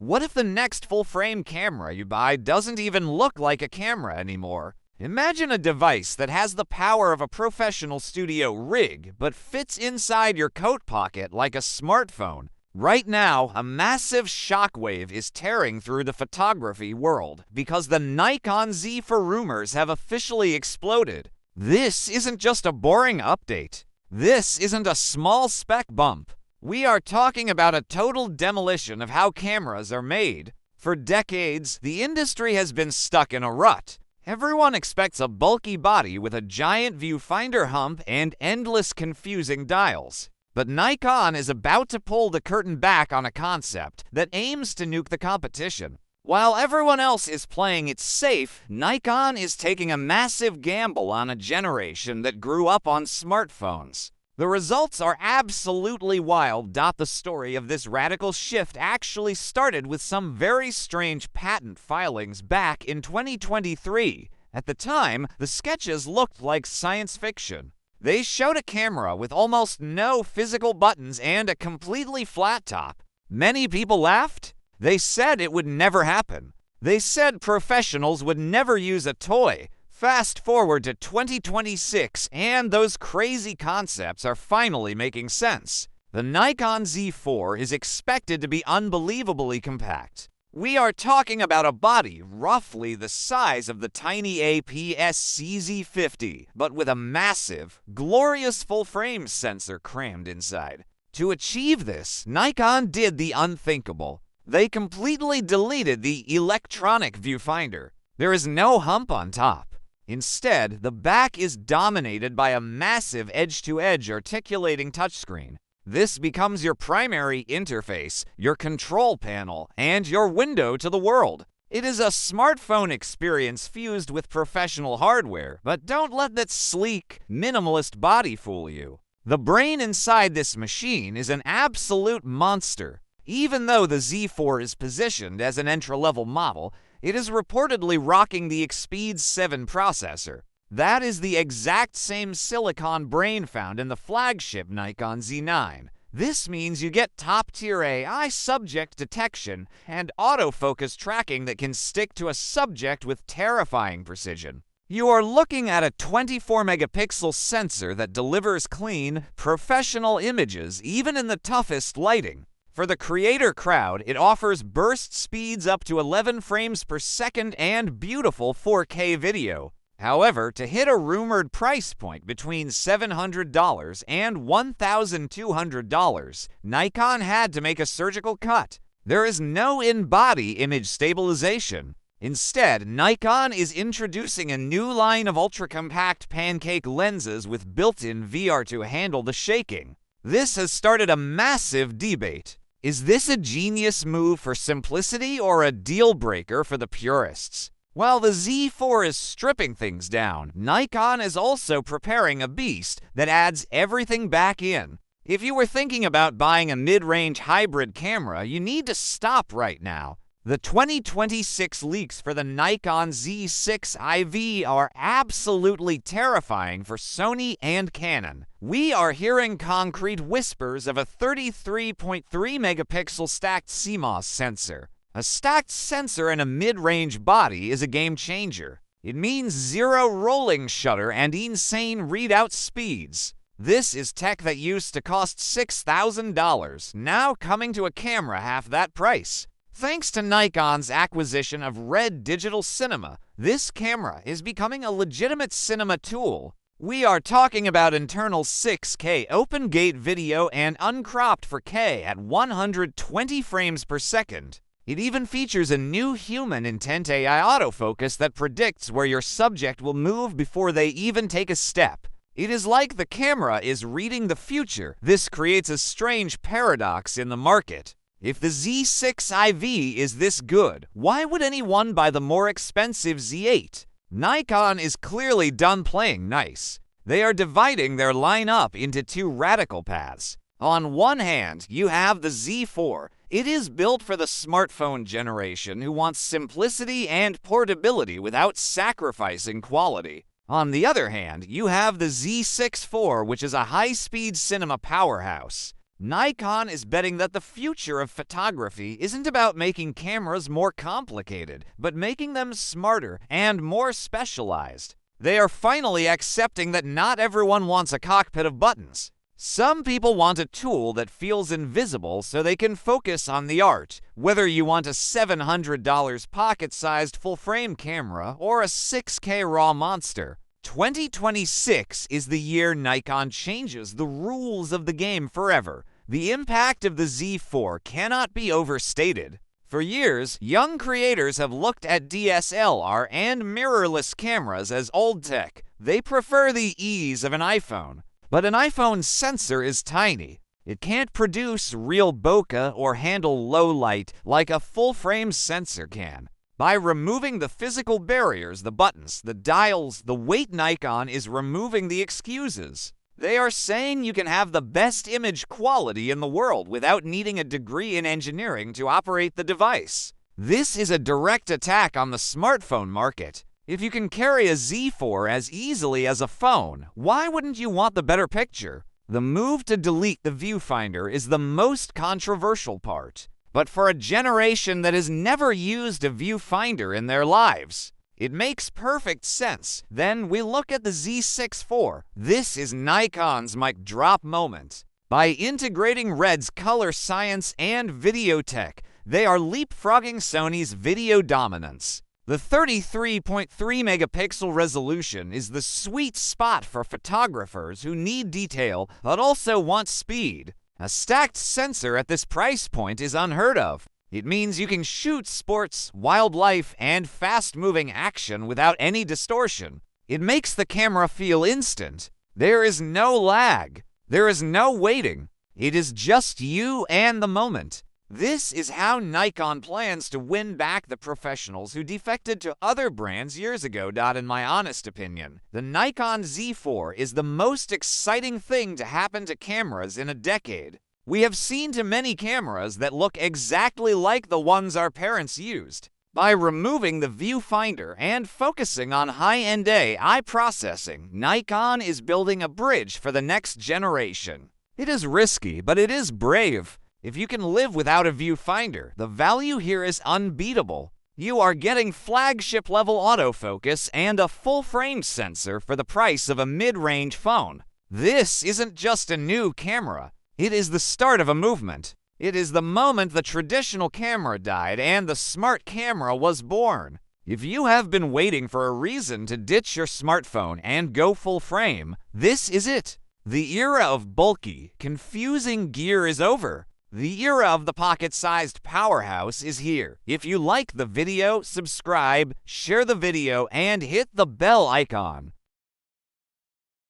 What if the next full-frame camera you buy doesn't even look like a camera anymore? Imagine a device that has the power of a professional studio rig, but fits inside your coat pocket like a smartphone. Right now, a massive shockwave is tearing through the photography world because the Nikon Z4 rumors have officially exploded. This isn't just a boring update. This isn't a small spec bump. We are talking about a total demolition of how cameras are made. For decades, the industry has been stuck in a rut. Everyone expects a bulky body with a giant viewfinder hump and endless confusing dials. But Nikon is about to pull the curtain back on a concept that aims to nuke the competition. While everyone else is playing it safe, Nikon is taking a massive gamble on a generation that grew up on smartphones. The results are absolutely wild. The story of this radical shift actually started with some very strange patent filings back in 2023. At the time, the sketches looked like science fiction. They showed a camera with almost no physical buttons and a completely flat top. Many people laughed. They said it would never happen. They said professionals would never use a toy. Fast forward to 2026, and those crazy concepts are finally making sense. The Nikon Z4 is expected to be unbelievably compact. We are talking about a body roughly the size of the tiny APS-C Z50, but with a massive, glorious full-frame sensor crammed inside. To achieve this, Nikon did the unthinkable. They completely deleted the electronic viewfinder. There is no hump on top. Instead, the back is dominated by a massive edge-to-edge articulating touchscreen. This becomes your primary interface, your control panel, and your window to the world. It is a smartphone experience fused with professional hardware, but don't let that sleek, minimalist body fool you. The brain inside this machine is an absolute monster. Even though the Z4 is positioned as an entry-level model, it is reportedly rocking the Expeed 7 processor. That is the exact same silicon brain found in the flagship Nikon Z9. This means you get top-tier AI subject detection and autofocus tracking that can stick to a subject with terrifying precision. You are looking at a 24-megapixel sensor that delivers clean, professional images even in the toughest lighting. For the creator crowd, it offers burst speeds up to 11 frames per second and beautiful 4K video. However, to hit a rumored price point between $700 and $1,200, Nikon had to make a surgical cut. There is no in-body image stabilization. Instead, Nikon is introducing a new line of ultra-compact pancake lenses with built-in VR to handle the shaking. This has started a massive debate. Is this a genius move for simplicity or a deal-breaker for the purists? While the Z4 is stripping things down, Nikon is also preparing a beast that adds everything back in. If you were thinking about buying a mid-range hybrid camera, you need to stop right now. The 2026 leaks for the Nikon Z6 IV are absolutely terrifying for Sony and Canon. We are hearing concrete whispers of a 33.3 megapixel stacked CMOS sensor. A stacked sensor in a mid-range body is a game changer. It means zero rolling shutter and insane readout speeds. This is tech that used to cost $6,000, now coming to a camera half that price. Thanks to Nikon's acquisition of Red Digital Cinema, this camera is becoming a legitimate cinema tool. We are talking about internal 6K open-gate video and uncropped 4K at 120 frames per second. It even features a new human intent AI autofocus that predicts where your subject will move before they even take a step. It is like the camera is reading the future. This creates a strange paradox in the market. If the Z6 IV is this good, why would anyone buy the more expensive Z8? Nikon is clearly done playing nice. They are dividing their lineup into two radical paths. On one hand, you have the Z4. It is built for the smartphone generation who wants simplicity and portability without sacrificing quality. On the other hand, you have the Z6 IV, which is a high-speed cinema powerhouse. Nikon is betting that the future of photography isn't about making cameras more complicated, but making them smarter and more specialized. They are finally accepting that not everyone wants a cockpit of buttons. Some people want a tool that feels invisible so they can focus on the art, whether you want a $700 pocket-sized full-frame camera or a 6K RAW monster. 2026 is the year Nikon changes the rules of the game forever. The impact of the Z4 cannot be overstated. For years, young creators have looked at DSLR and mirrorless cameras as old tech. They prefer the ease of an iPhone. But an iPhone's sensor is tiny. It can't produce real bokeh or handle low light like a full-frame sensor can. By removing the physical barriers, the buttons, the dials, the weight, Nikon is removing the excuses. They are saying you can have the best image quality in the world without needing a degree in engineering to operate the device. This is a direct attack on the smartphone market. If you can carry a Z4 as easily as a phone, why wouldn't you want the better picture? The move to delete the viewfinder is the most controversial part. But for a generation that has never used a viewfinder in their lives, it makes perfect sense. Then we look at the Z6 IV. This is Nikon's mic drop moment. By integrating Red's color science and video tech, they are leapfrogging Sony's video dominance. The 33.3 megapixel resolution is the sweet spot for photographers who need detail but also want speed. A stacked sensor at this price point is unheard of. It means you can shoot sports, wildlife, and fast-moving action without any distortion. It makes the camera feel instant. There is no lag. There is no waiting. It is just you and the moment. This is how Nikon plans to win back the professionals who defected to other brands years ago. In my honest opinion, the Nikon Z4 is the most exciting thing to happen to cameras in a decade. We have seen too many cameras that look exactly like the ones our parents used. By removing the viewfinder and focusing on high-end AI processing, Nikon is building a bridge for the next generation. It is risky, but it is brave. If you can live without a viewfinder, the value here is unbeatable. You are getting flagship-level autofocus and a full-frame sensor for the price of a mid-range phone. This isn't just a new camera. It is the start of a movement. It is the moment the traditional camera died and the smart camera was born. If you have been waiting for a reason to ditch your smartphone and go full-frame, this is it. The era of bulky, confusing gear is over. The era of the pocket-sized powerhouse is here. If you like the video, subscribe, share the video, and hit the bell icon.